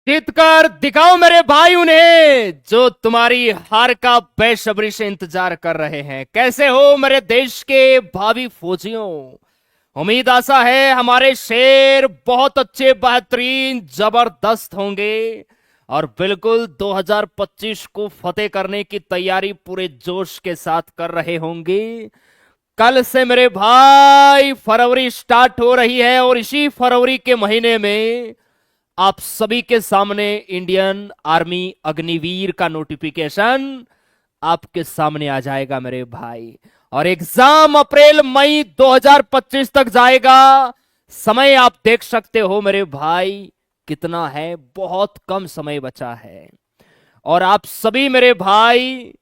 जीत कर दिखाओ मेरे भाई उन्हें जो तुम्हारी हार का बेसब्री से इंतजार कर रहे हैं। कैसे हो मेरे देश के भावी फौजियों? उम्मीद आशा है हमारे शेर बहुत अच्छे, बेहतरीन, जबरदस्त होंगे और बिल्कुल 2025 को फतेह करने की तैयारी पूरे जोश के साथ कर रहे होंगे। कल से मेरे भाई फरवरी स्टार्ट हो रही है और इसी फरवरी के महीने में आप सभी के सामने इंडियन आर्मी अग्निवीर का नोटिफिकेशन आपके सामने आ जाएगा मेरे भाई। और एग्जाम अप्रैल मई 2025 तक जाएगा। समय आप देख सकते हो मेरे भाई कितना है, बहुत कम समय बचा है। और आप सभी मेरे भाई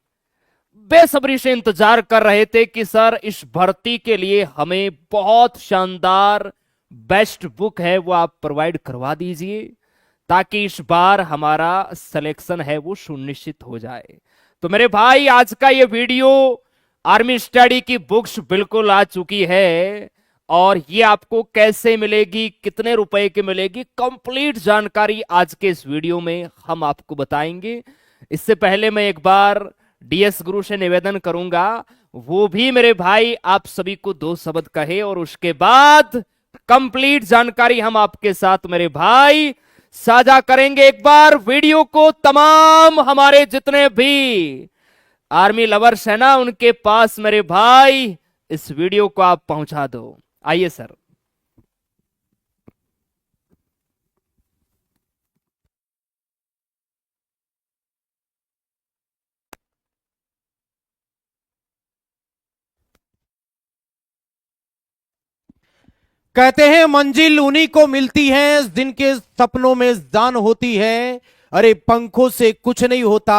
बेसब्री से इंतजार कर रहे थे कि सर इस भर्ती के लिए हमें बहुत शानदार बेस्ट बुक है वो आप प्रोवाइड करवा दीजिए ताकि इस बार हमारा सिलेक्शन है वो सुनिश्चित हो जाए। तो मेरे भाई आज का ये वीडियो आर्मी स्टडी की बुक्स बिल्कुल आ चुकी है और ये आपको कैसे मिलेगी, कितने रुपए की मिलेगी, कंप्लीट जानकारी आज के इस वीडियो में हम आपको बताएंगे। इससे पहले मैं एक बार डीएस गुरु से निवेदन करूंगा वो भी मेरे भाई आप सभी को दो शब्द कहे और उसके बाद कंप्लीट जानकारी हम आपके साथ मेरे भाई साझा करेंगे। एक बार वीडियो को तमाम हमारे जितने भी आर्मी लवर्स है ना उनके पास मेरे भाई इस वीडियो को आप पहुंचा दो। आइए सर। कहते हैं मंजिल उन्हीं को मिलती है जिनके सपनों में जान होती है। अरे पंखों से कुछ नहीं होता,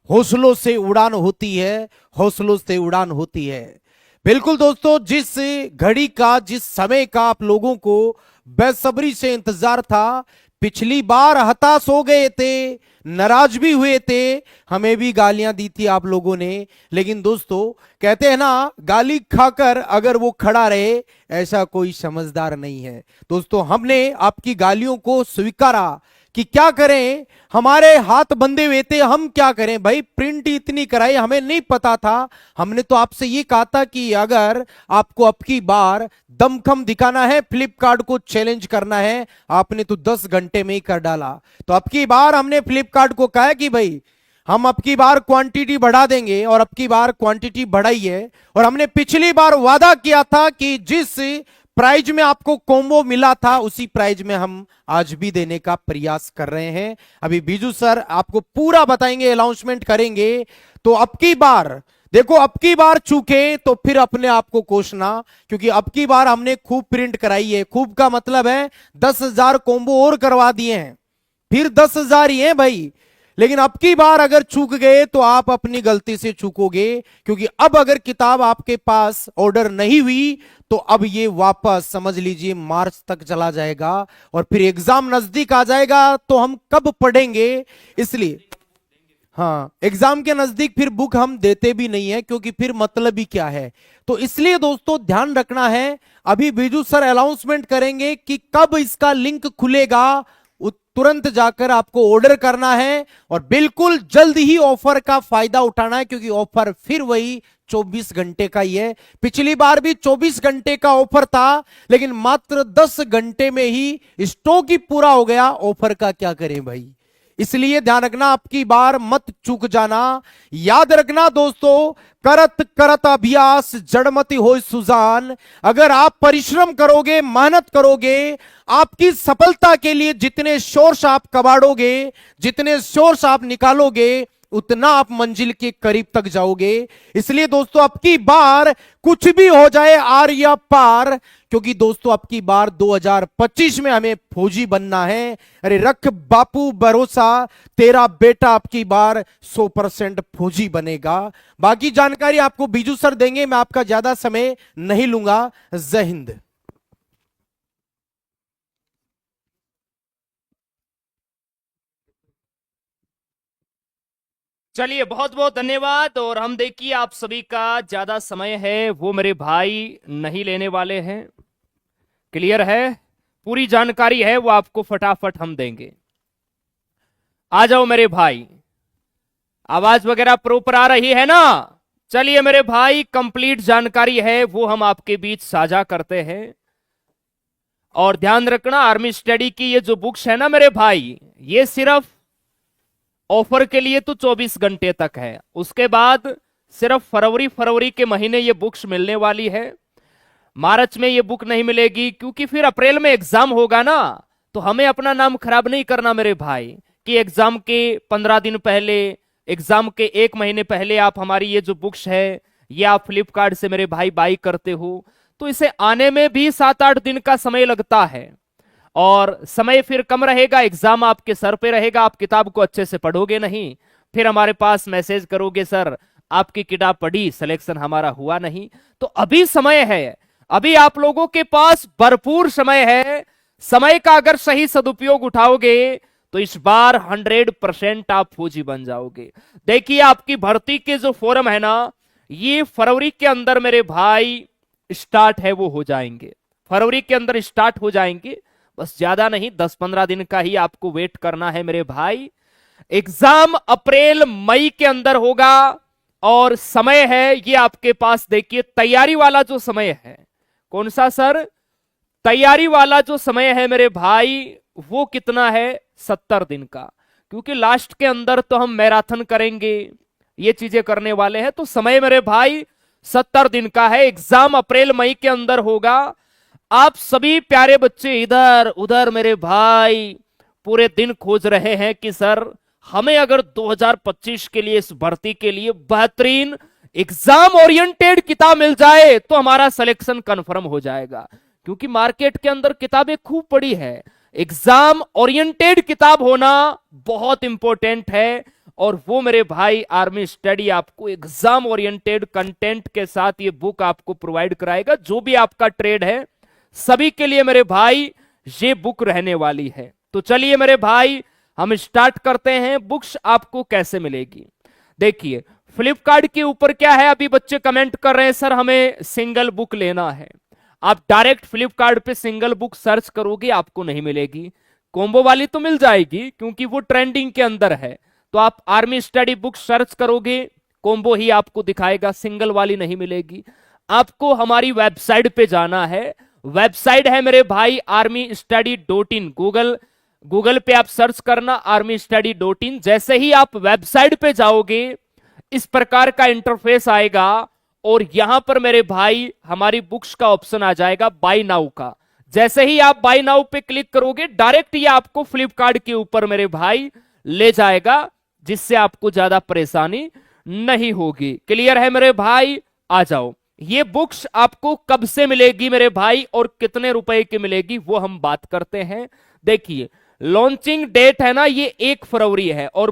हौसलों से उड़ान होती है, हौसलों से उड़ान होती है। बिल्कुल दोस्तों, जिस घड़ी का, जिस समय का आप लोगों को बेसब्री से इंतजार था, पिछली बार हताश हो गए थे, नाराज भी हुए थे, हमें भी गालियां दी थी आप लोगों ने। लेकिन दोस्तों कहते हैं ना, गाली खाकर अगर वो खड़ा रहे ऐसा कोई समझदार नहीं है। दोस्तों हमने आपकी गालियों को स्वीकारा कि क्या करें, हमारे हाथ बंधे हुए थे, हम क्या करें भाई, प्रिंट इतनी कराई, हमें नहीं पता था। हमने तो आपसे ये कहा था कि अगर आपको अब की बार दमखम दिखाना है, फ्लिपकार्ट को चैलेंज करना है, आपने तो 10 घंटे में ही कर डाला। तो अब की बार हमने फ्लिपकार्ट को कहा कि भाई हम अब की बार क्वांटिटी बढ़ा देंगे और अब की बार क्वांटिटी बढ़ाई है। और हमने पिछली बार वादा किया था कि जिस प्राइज में आपको कॉम्बो मिला था उसी प्राइज में हम आज भी देने का प्रयास कर रहे हैं। अभी बीजू सर आपको पूरा बताएंगे, अनाउंसमेंट करेंगे। तो अब की बार देखो, अब की बार चूके तो फिर अपने आप को कोसना, क्योंकि अब की बार हमने खूब प्रिंट कराई है। खूब का मतलब है 10,000 कॉम्बो और करवा दिए हैं, फिर 10,000 ही है भाई। लेकिन अब की बार अगर चूक गए तो आप अपनी गलती से चूकोगे, क्योंकि अब अगर किताब आपके पास ऑर्डर नहीं हुई तो अब ये वापस समझ लीजिए मार्च तक चला जाएगा और फिर एग्जाम नजदीक आ जाएगा तो हम कब पढ़ेंगे। इसलिए हाँ, एग्जाम के नजदीक फिर बुक हम देते भी नहीं है, क्योंकि फिर मतलब ही क्या है। तो इसलिए दोस्तों ध्यान रखना है। अभी बीजू सर अनाउंसमेंट करेंगे कि कब इसका लिंक खुलेगा, तुरंत जाकर आपको ऑर्डर करना है और बिल्कुल जल्द ही ऑफर का फायदा उठाना है, क्योंकि ऑफर फिर वही 24 घंटे का ही है। पिछली बार भी 24 घंटे का ऑफर था, लेकिन मात्र 10 घंटे में ही स्टॉक ही पूरा हो गया। ऑफर का क्या करें भाई, इसलिए ध्यान रखना, आपकी बार मत चूक जाना। याद रखना दोस्तों, करत करत अभ्यास जड़मति हो सुजान। अगर आप परिश्रम करोगे, मेहनत करोगे, आपकी सफलता के लिए जितने सोर्स आप कबाड़ोगे, जितने सोर्स आप निकालोगे, उतना आप मंजिल के करीब तक जाओगे। इसलिए दोस्तों अब की बार कुछ भी हो जाए आर या पार, क्योंकि दोस्तों अब की बार 2025 में हमें फौजी बनना है। अरे रख बापू भरोसा, तेरा बेटा अब की बार 100% फौजी बनेगा। बाकी जानकारी आपको बीजू सर देंगे, मैं आपका ज्यादा समय नहीं लूंगा। जय हिंद। चलिए बहुत बहुत धन्यवाद। और हम देखिए आप सभी का ज्यादा समय है वो मेरे भाई नहीं लेने वाले हैं। क्लियर है, पूरी जानकारी है वो आपको फटाफट हम देंगे। आ जाओ मेरे भाई, आवाज वगैरह प्रॉपर आ रही है ना? चलिए मेरे भाई, कंप्लीट जानकारी है वो हम आपके बीच साझा करते हैं। और ध्यान रखना, आर्मी स्टडी की ये जो बुक्स है ना मेरे भाई, ये सिर्फ ऑफर के लिए तो 24 घंटे तक है। उसके बाद सिर्फ फरवरी के महीने ये बुक्स मिलने वाली है। मार्च में ये बुक नहीं मिलेगी, क्योंकि फिर अप्रैल में एग्जाम होगा ना, तो हमें अपना नाम खराब नहीं करना मेरे भाई कि एग्जाम के 15 दिन पहले, एग्जाम के 1 महीने पहले आप हमारी ये जो बुक्स है ये आप फ्लिपकार्ट से मेरे भाई बाई करते हो, तो इसे आने में भी 7-8 दिन का समय लगता है और समय फिर कम रहेगा, एग्जाम आपके सर पे रहेगा, आप किताब को अच्छे से पढ़ोगे नहीं, फिर हमारे पास मैसेज करोगे सर आपकी किताब पढ़ी, सिलेक्शन हमारा हुआ नहीं। तो अभी समय है, अभी आप लोगों के पास भरपूर समय है। समय का अगर सही सदुपयोग उठाओगे तो इस बार 100% आप फौजी बन जाओगे। देखिए आपकी भर्ती के जो फॉर्म है ना, ये फरवरी के अंदर मेरे भाई स्टार्ट है, वो हो जाएंगे, फरवरी के अंदर स्टार्ट हो जाएंगे। बस ज्यादा नहीं, 10-15 दिन का ही आपको वेट करना है मेरे भाई। एग्जाम अप्रैल मई के अंदर होगा और समय है ये आपके पास, देखिए तैयारी वाला जो समय है, कौन सा सर? तैयारी वाला जो समय है मेरे भाई वो कितना है? 70 दिन का, क्योंकि लास्ट के अंदर तो हम मैराथन करेंगे, ये चीजें करने वाले हैं, तो समय मेरे भाई 70 दिन का है। एग्जाम अप्रैल मई के अंदर होगा। आप सभी प्यारे बच्चे इधर उधर मेरे भाई पूरे दिन खोज रहे हैं कि सर हमें अगर 2025 के लिए, इस भर्ती के लिए बेहतरीन एग्जाम ओरिएंटेड किताब मिल जाए तो हमारा सिलेक्शन कंफर्म हो जाएगा, क्योंकि मार्केट के अंदर किताबें खूब पड़ी है। एग्जाम ओरिएंटेड किताब होना बहुत इंपॉर्टेंट है, और वो मेरे भाई आर्मी स्टडी आपको एग्जाम ओरिएंटेड कंटेंट के साथ ये बुक आपको प्रोवाइड कराएगा। जो भी आपका ट्रेड है सभी के लिए मेरे भाई ये बुक रहने वाली है। तो चलिए मेरे भाई हम स्टार्ट करते हैं। बुक्स आपको कैसे मिलेगी? देखिए फ्लिपकार्ट के ऊपर क्या है, अभी बच्चे कमेंट कर रहे हैं सर हमें सिंगल बुक लेना है। आप डायरेक्ट फ्लिपकार्ट पे सिंगल बुक सर्च करोगे आपको नहीं मिलेगी, कॉम्बो वाली तो मिल जाएगी क्योंकि वो ट्रेंडिंग के अंदर है। तो आप आर्मी स्टडी बुक सर्च करोगे, कॉम्बो ही आपको दिखाएगा, सिंगल वाली नहीं मिलेगी। आपको हमारी वेबसाइट पे जाना है, वेबसाइट है मेरे भाई armystudy.in। गूगल पे आप सर्च करना armystudy.in। जैसे ही आप वेबसाइट पे जाओगे इस प्रकार का इंटरफेस आएगा और यहां पर मेरे भाई हमारी बुक्स का ऑप्शन आ जाएगा बाय नाउ का। जैसे ही आप बाय नाउ पे क्लिक करोगे डायरेक्ट ये आपको फ्लिपकार्ट के ऊपर मेरे भाई ले जाएगा, जिससे आपको ज्यादा परेशानी नहीं होगी। क्लियर है मेरे भाई? आ जाओ। ये बुक्स आपको कब से मिलेगी मेरे भाई और कितने रुपए की मिलेगी वो हम बात करते हैं। देखिए लॉन्चिंग डेट है ना ये 1 फरवरी है और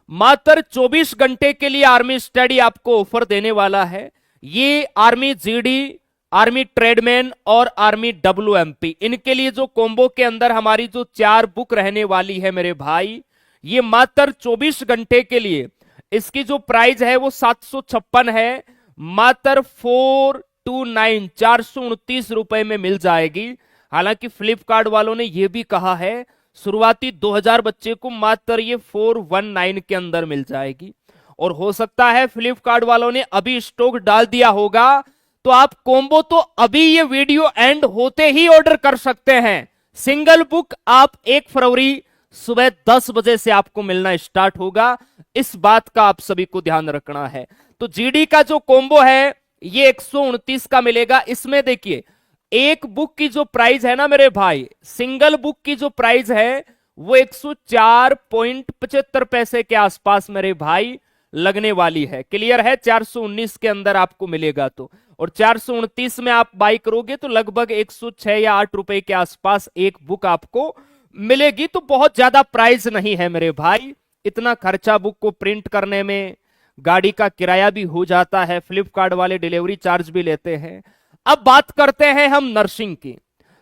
मात्र 24 घंटे के लिए आर्मी स्टडी आपको ऑफर देने वाला है। ये आर्मी जीडी, आर्मी ट्रेडमैन और आर्मी WMP, इनके लिए जो कॉम्बो के अंदर हमारी जो 4 बुक रहने वाली है मेरे भाई, ये मात्र 24 घंटे के लिए इसकी जो प्राइस है वो 756 है, मात्र 429 रुपए में मिल जाएगी। हालांकि फ्लिपकार्ट वालों ने यह भी कहा है शुरुआती 2000 बच्चे को मात्र ये 419 के अंदर मिल जाएगी, और हो सकता है फ्लिपकार्ट वालों ने अभी स्टॉक डाल दिया होगा, तो आप कॉम्बो तो अभी ये वीडियो एंड होते ही ऑर्डर कर सकते हैं। सिंगल बुक आप 1 फरवरी सुबह 10 बजे से आपको मिलना स्टार्ट होगा, इस बात का आप सभी को ध्यान रखना है। तो जीडी का जो कॉम्बो है ये 129 का मिलेगा। इसमें देखिए एक बुक की जो प्राइस है ना मेरे भाई, सिंगल बुक की जो प्राइस है वो 104.75 पैसे के आसपास मेरे भाई लगने वाली है। क्लियर है? 419 के अंदर आपको मिलेगा तो, और 429 में आप बाई करोगे तो लगभग 106 या 8 रुपए के आसपास एक बुक आपको मिलेगी। तो बहुत ज्यादा प्राइस नहीं है मेरे भाई, इतना खर्चा बुक को प्रिंट करने में, गाड़ी का किराया भी हो जाता है, फ्लिपकार्ट वाले डिलीवरी चार्ज भी लेते हैं। अब बात करते हैं हम नर्सिंग की,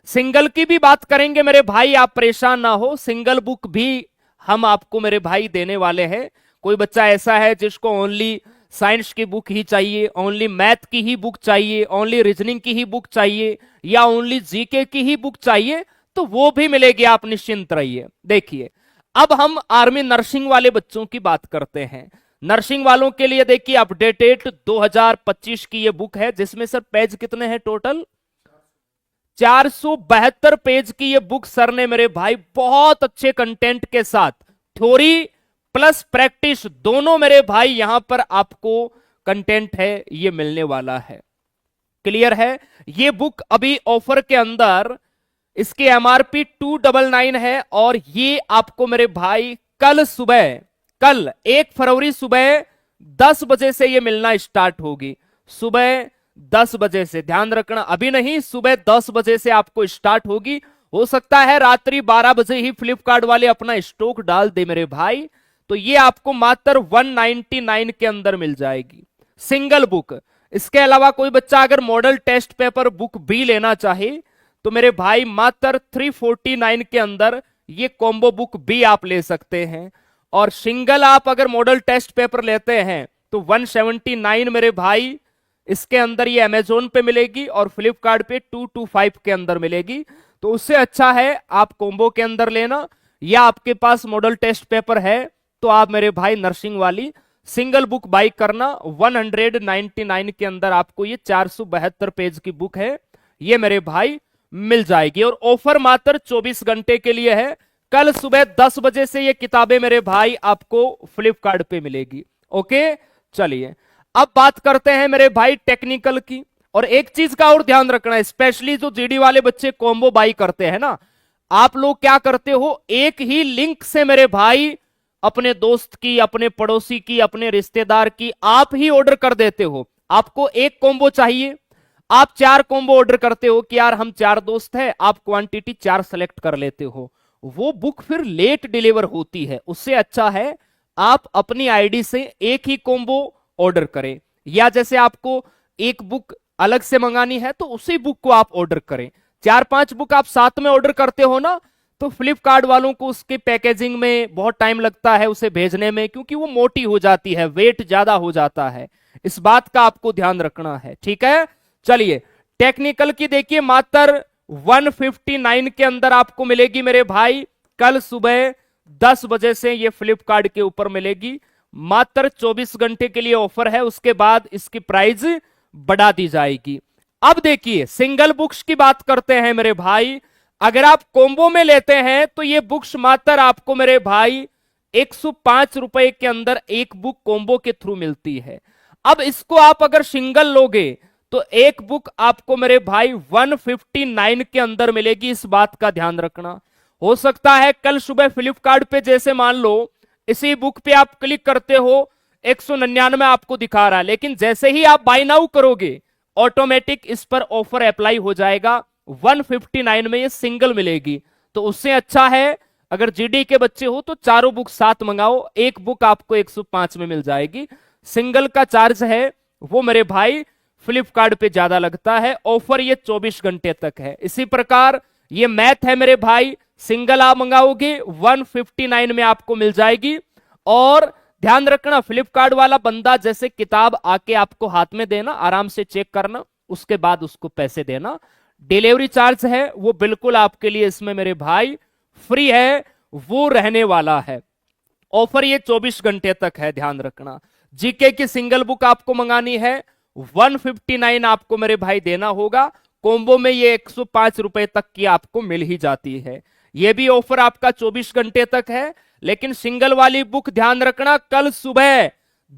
सिंगल की भी बात करेंगे मेरे भाई, आप परेशान ना हो, सिंगल बुक भी हम आपको मेरे भाई देने वाले हैं। कोई बच्चा ऐसा है जिसको ओनली साइंस की बुक ही चाहिए, ओनली मैथ की ही बुक चाहिए, ओनली रीजनिंग की ही बुक चाहिए, या ओनली जीके की ही बुक चाहिए, तो वो भी मिलेगी, आप निश्चिंत रहिए। देखिए, अब हम आर्मी नर्सिंग वाले बच्चों की बात करते हैं। नर्सिंग वालों के लिए देखिए अपडेटेड 2025 की ये बुक है, जिसमें सर पेज कितने हैं टोटल? 472 पेज की ये बुक सर ने मेरे भाई बहुत अच्छे कंटेंट के साथ थ्योरी प्लस प्रैक्टिस दोनों मेरे भाई यहां पर आपको कंटेंट है ये मिलने वाला है। क्लियर है? ये बुक अभी ऑफर के अंदर इसकी एमआरपी 299 है, और ये आपको मेरे भाई कल 1 फरवरी सुबह 10 बजे से ये मिलना स्टार्ट होगी। सुबह 10 बजे से, ध्यान रखना, अभी नहीं, सुबह 10 बजे से आपको स्टार्ट होगी। हो सकता है रात्रि 12 बजे ही फ्लिपकार्ट वाले अपना स्टॉक डाल दे मेरे भाई, तो ये आपको मात्र 199 के अंदर मिल जाएगी सिंगल बुक। इसके अलावा कोई बच्चा अगर मॉडल टेस्ट पेपर बुक भी लेना चाहे तो मेरे भाई मात्र 349 के अंदर ये कॉम्बो बुक भी आप ले सकते हैं। और सिंगल आप अगर मॉडल टेस्ट पेपर लेते हैं तो 179 मेरे भाई इसके अंदर ये अमेजोन पे मिलेगी, और फ्लिपकार्ट पे 225 के अंदर मिलेगी। तो उससे अच्छा है आप कॉम्बो के अंदर लेना, या आपके पास मॉडल टेस्ट पेपर है तो आप मेरे भाई नर्सिंग वाली सिंगल बुक बाई करना। 199 के अंदर आपको ये 472 पेज की बुक है, ये मेरे भाई मिल जाएगी। और ऑफर मात्र 24 घंटे के लिए है। कल सुबह 10 बजे से ये किताबें मेरे भाई आपको फ्लिपकार्ट पे मिलेगी। ओके, चलिए अब बात करते हैं मेरे भाई टेक्निकल की। और एक चीज का और ध्यान रखना है, स्पेशली जो जीडी वाले बच्चे कॉम्बो बाई करते हैं ना, आप लोग क्या करते हो, एक ही लिंक से मेरे भाई अपने दोस्त की, अपने पड़ोसी की, अपने रिश्तेदार की आप ही ऑर्डर कर देते हो। आपको एक कॉम्बो चाहिए, आप 4 कॉम्बो ऑर्डर करते हो कि यार हम 4 दोस्त हैं, आप क्वांटिटी 4 सेलेक्ट कर लेते हो, वो बुक फिर लेट डिलीवर होती है। उससे अच्छा है आप अपनी आईडी से एक ही कॉम्बो ऑर्डर करें, या जैसे आपको एक बुक अलग से मंगानी है तो उसी बुक को आप ऑर्डर करें। 4-5 बुक आप साथ में ऑर्डर करते हो ना, तो फ्लिपकार्ट वालों को उसके पैकेजिंग में बहुत टाइम लगता है उसे भेजने में, क्योंकि वो मोटी हो जाती है, वेट ज्यादा हो जाता है। इस बात का आपको ध्यान रखना है, ठीक है। चलिए टेक्निकल की देखिए, मात्र 159 के अंदर आपको मिलेगी मेरे भाई। कल सुबह 10 बजे से ये फ्लिपकार्ट के ऊपर मिलेगी। मात्र 24 घंटे के लिए ऑफर है, उसके बाद इसकी प्राइस बढ़ा दी जाएगी। अब देखिए सिंगल बुक्स की बात करते हैं मेरे भाई। अगर आप कॉम्बो में लेते हैं तो ये बुक्स मात्र आपको मेरे भाई 105 रुपए के अंदर एक बुक कॉम्बो के थ्रू मिलती है। अब इसको आप अगर सिंगल लोगे तो एक बुक आपको मेरे भाई 159 के अंदर मिलेगी। इस बात का ध्यान रखना। हो सकता है कल सुबह फ्लिपकार्ट पे जैसे मान लो इसी बुक पे आप क्लिक करते हो 199 आपको दिखा रहा है, लेकिन जैसे ही आप बाय नाउ करोगे ऑटोमेटिक इस पर ऑफर अप्लाई हो जाएगा, 159 में ये सिंगल मिलेगी। तो उससे अच्छा है अगर जीडी के बच्चे हो तो चारों बुक साथ मंगाओ, एक बुक आपको 105 में मिल जाएगी। सिंगल का चार्ज है वो मेरे भाई फ्लिपकार्ट पे ज्यादा लगता है। ऑफर ये 24 घंटे तक है। इसी प्रकार ये मैथ है मेरे भाई, सिंगल आप मंगाओगे 159 में आपको मिल जाएगी। और ध्यान रखना फ्लिपकार्ट वाला बंदा जैसे किताब आके आपको हाथ में देना, आराम से चेक करना, उसके बाद उसको पैसे देना। डिलीवरी चार्ज है वो बिल्कुल आपके लिए इसमें मेरे भाई फ्री है, वो रहने वाला है। ऑफर ये 24 घंटे तक है, ध्यान रखना। जीके की सिंगल बुक आपको मंगानी है 159 आपको मेरे भाई देना होगा। कॉम्बो में ये 105 रुपए तक की आपको मिल ही जाती है। ये भी ऑफर आपका 24 घंटे तक है, लेकिन सिंगल वाली बुक ध्यान रखना कल सुबह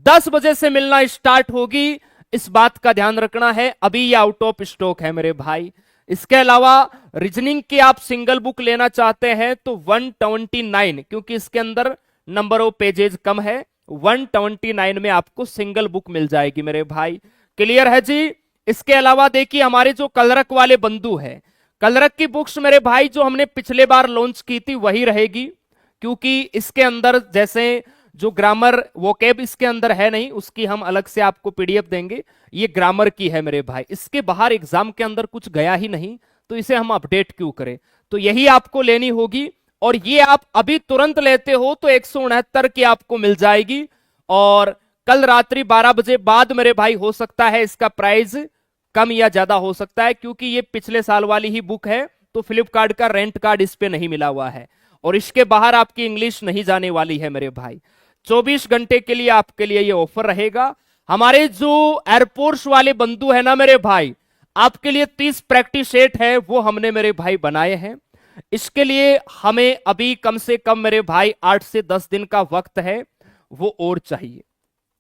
10 बजे से मिलना स्टार्ट होगी। इस बात का ध्यान रखना है, अभी ये आउट ऑफ स्टॉक है मेरे भाई। इसके अलावा रीजनिंग की आप सिंगल बुक लेना चाहते हैं तो 129, क्योंकि इसके अंदर नंबर ऑफ पेजेज कम है, 129 में आपको सिंगल बुक मिल जाएगी मेरे भाई। क्लियर है जी। इसके अलावा देखिए हमारे जो कलरक वाले बंधु है, कलरक की बुक्स मेरे भाई जो हमने पिछले बार लॉन्च की थी वही रहेगी, क्योंकि इसके अंदर जैसे जो ग्रामर वोकेब इसके अंदर है नहीं, उसकी हम अलग से आपको पीडीएफ देंगे। ये ग्रामर की है मेरे भाई, इसके बाहर एग्जाम के अंदर कुछ गया ही नहीं, तो इसे हम अपडेट क्यों करें, तो यही आपको लेनी होगी। और ये आप अभी तुरंत लेते हो तो 169 की आपको मिल जाएगी। और कल रात्रि 12 बजे बाद मेरे भाई हो सकता है इसका प्राइस कम या ज्यादा हो सकता है, क्योंकि ये पिछले साल वाली ही बुक है, तो तो फ्लिपकार्ट का रेंट कार्ड इस पे नहीं मिला हुआ है, और इसके बाहर आपकी इंग्लिश नहीं जाने वाली है मेरे भाई। 24 घंटे के लिए आपके लिए ये ऑफर रहेगा। हमारे जो एयरपोर्ट्स वाले बंधु है ना मेरे भाई, आपके लिए 30 प्रैक्टिस सेट है वो हमने मेरे भाई बनाए हैं। इसके लिए हमें अभी कम से कम मेरे भाई 8 से 10 दिन का वक्त है, वो और चाहिए।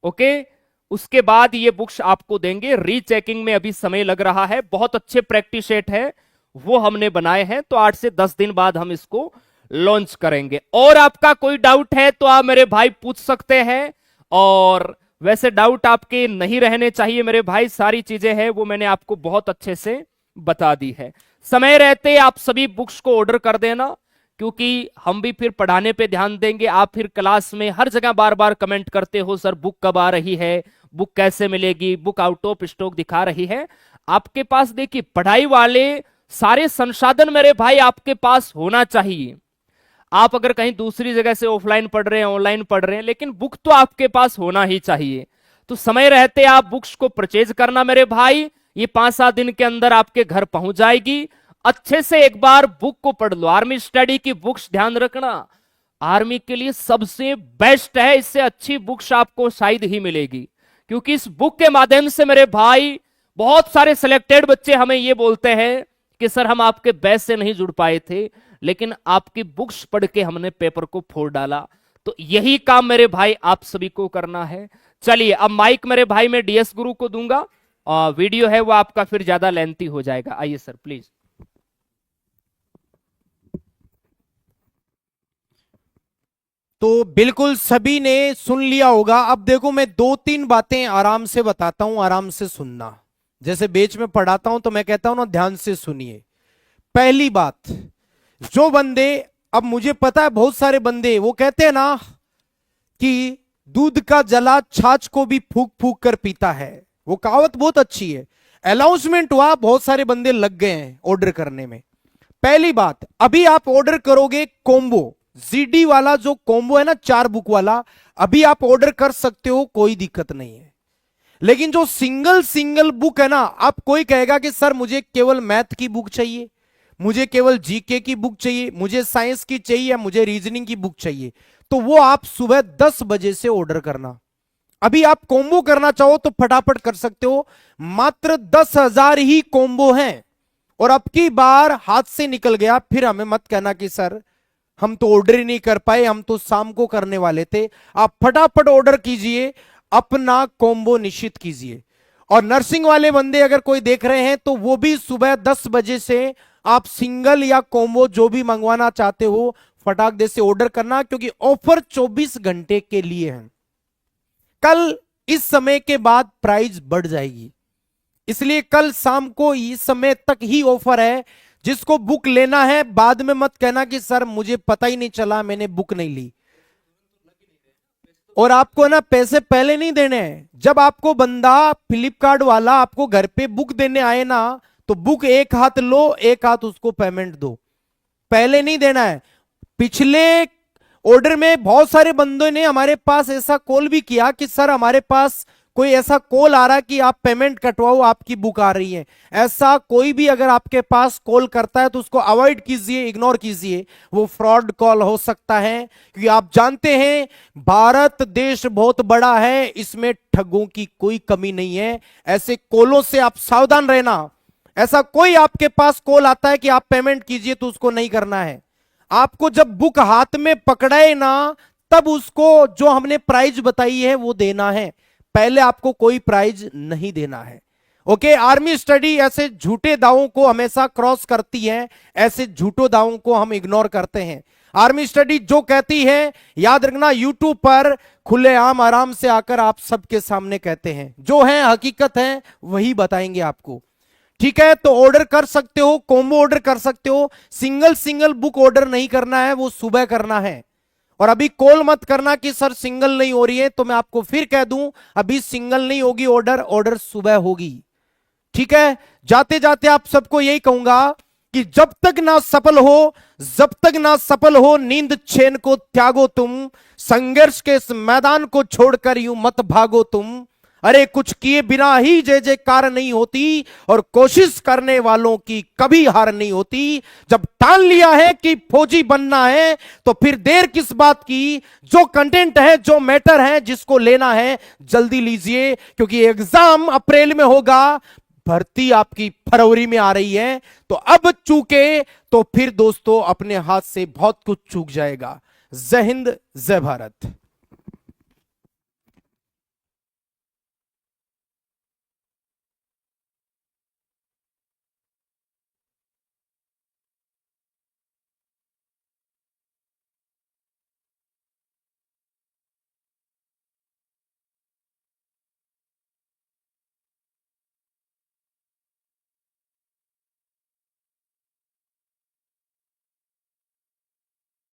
ओके, उसके बाद ये बुक्स आपको देंगे। रीचेकिंग में अभी समय लग रहा है, बहुत अच्छे प्रैक्टिस सेट है वो हमने बनाए हैं, तो 8 से 10 दिन बाद हम इसको लॉन्च करेंगे। और आपका कोई डाउट है तो आप मेरे भाई पूछ सकते हैं, और वैसे डाउट आपके नहीं रहने चाहिए मेरे भाई, सारी चीजें हैं वो मैंने आपको बहुत अच्छे से बता दी है। समय रहते आप सभी बुक्स को ऑर्डर कर देना, क्योंकि हम भी फिर पढ़ाने पे ध्यान देंगे। आप फिर क्लास में हर जगह बार बार कमेंट करते हो, सर बुक कब आ रही है, बुक कैसे मिलेगी, बुक आउट ऑफ स्टॉक दिखा रही है। आपके पास देखिए पढ़ाई वाले सारे संसाधन मेरे भाई आपके पास होना चाहिए। आप अगर कहीं दूसरी जगह से ऑफलाइन पढ़ रहे हैं, ऑनलाइन पढ़ रहे हैं, लेकिन बुक तो आपके पास होना ही चाहिए। तो समय रहते आप बुक्स को परचेज करना मेरे भाई, ये 5-7 दिन के अंदर आपके घर पहुंच जाएगी। अच्छे से एक बार बुक को पढ़ लो। आर्मी स्टडी की बुक्स ध्यान रखना, आर्मी के लिए सबसे बेस्ट है, इससे अच्छी बुक्स आपको शायद ही मिलेगी। क्योंकि इस बुक के माध्यम से मेरे भाई बहुत सारे सिलेक्टेड बच्चे हमें ये बोलते हैं कि सर हम आपके बैच से नहीं जुड़ पाए थे, लेकिन आपकी बुक्स पढ़ के हमने पेपर को फोड़ डाला। तो यही काम मेरे भाई आप सभी को करना है। चलिए अब माइक मेरे भाई मैं डीएस गुरु को दूंगा, और वीडियो है वो आपका फिर ज्यादा लेंथी हो जाएगा। आइए सर प्लीज। तो बिल्कुल सभी ने सुन लिया होगा। अब देखो मैं 2-3 बातें आराम से बताता हूं, आराम से सुनना। जैसे बेच में पढ़ाता हूं तो मैं कहता हूं ना, ध्यान से सुनिए। पहली बात, जो बंदे, अब मुझे पता है बहुत सारे बंदे वो कहते हैं ना कि दूध का जला छाछ को भी फूक फूक कर पीता है, वो कहावत बहुत अच्छी है। अनाउंसमेंट हुआ, बहुत सारे बंदे लग गए हैं ऑर्डर करने में। पहली बात, अभी आप ऑर्डर करोगे कॉम्बो, जीडी वाला जो कॉम्बो है ना 4 बुक वाला, अभी आप ऑर्डर कर सकते हो, कोई दिक्कत नहीं है। लेकिन जो सिंगल सिंगल बुक है ना, अब कोई कहेगा कि सर मुझे केवल मैथ की बुक चाहिए, मुझे केवल जीके की बुक चाहिए, मुझे साइंस की चाहिए, या मुझे रीजनिंग की बुक चाहिए, तो वो आप सुबह 10 बजे से ऑर्डर करना। अभी आप कॉम्बो करना चाहो तो फटाफट कर सकते हो, मात्र 10,000 ही कॉम्बो हैं। और अब की बार हाथ से निकल गया, फिर हमें मत कहना कि सर हम तो ऑर्डर ही नहीं कर पाए, हम तो शाम को करने वाले थे। आप फटाफट ऑर्डर कीजिए, अपना कॉम्बो निश्चित कीजिए। और नर्सिंग वाले बंदे अगर कोई देख रहे हैं तो वो भी सुबह 10 बजे से आप सिंगल या कॉम्बो जो भी मंगवाना चाहते हो फटाक दे से ऑर्डर करना, क्योंकि ऑफर 24 घंटे के लिए है। कल इस समय के बाद प्राइस बढ़ जाएगी, इसलिए कल शाम को इस समय तक ही ऑफर है। जिसको बुक लेना है बाद में मत कहना कि सर मुझे पता ही नहीं चला, मैंने बुक नहीं ली। और आपको ना पैसे पहले नहीं देने हैं। जब आपको बंदा फ्लिपकार्ट वाला आपको घर पे बुक देने आए ना, तो बुक एक हाथ लो, एक हाथ उसको पेमेंट दो, पहले नहीं देना है। पिछले ऑर्डर में बहुत सारे बंदों ने हमारे पास ऐसा कॉल भी किया कि सर हमारे पास कोई ऐसा कॉल आ रहा कि आप पेमेंट कटवाओ, आपकी बुक आ रही है। ऐसा कोई भी अगर आपके पास कॉल करता है तो उसको अवॉइड कीजिए, इग्नोर कीजिए, वो फ्रॉड कॉल हो सकता है। क्योंकि आप जानते हैं भारत देश बहुत बड़ा है, इसमें ठगों की कोई कमी नहीं है। ऐसे कॉलों से आप सावधान रहना। ऐसा कोई आपके पास कॉल आता है कि आप पेमेंट कीजिए, तो उसको नहीं करना है। आपको जब बुक हाथ में पकड़ाए ना, तब उसको जो हमने प्राइस बताई है वो देना है, पहले आपको कोई प्राइज नहीं देना है। ओके, आर्मी स्टडी ऐसे झूठे दावों को हमेशा क्रॉस करती है, ऐसे झूठे दावों को हम इग्नोर करते हैं। आर्मी स्टडी जो कहती है, याद रखना, यूट्यूब पर खुलेआम आराम से आकर आप सबके सामने कहते हैं, जो है हकीकत है वही बताएंगे आपको। ठीक है, तो ऑर्डर कर सकते हो, कॉम्बो ऑर्डर कर सकते हो। सिंगल सिंगल बुक ऑर्डर नहीं करना है, वो सुबह करना है। और अभी कॉल मत करना कि सर सिंगल नहीं हो रही है, तो मैं आपको फिर कह दूं अभी सिंगल नहीं होगी, ऑर्डर सुबह होगी। ठीक है, जाते जाते आप सबको यही कहूंगा कि जब तक ना सफल हो, जब तक ना सफल हो, नींद चैन को त्यागो तुम, संघर्ष के इस मैदान को छोड़कर यूं मत भागो तुम। अरे कुछ किए बिना ही जय जयकार नहीं होती, और कोशिश करने वालों की कभी हार नहीं होती। जब ठान लिया है कि फौजी बनना है तो फिर देर किस बात की। जो कंटेंट है, जो मैटर है, जिसको लेना है जल्दी लीजिए, क्योंकि एग्जाम अप्रैल में होगा, भर्ती आपकी फरवरी में आ रही है। तो अब चूके तो फिर दोस्तों अपने हाथ से बहुत कुछ चूक जाएगा। जय हिंद, जय भारत।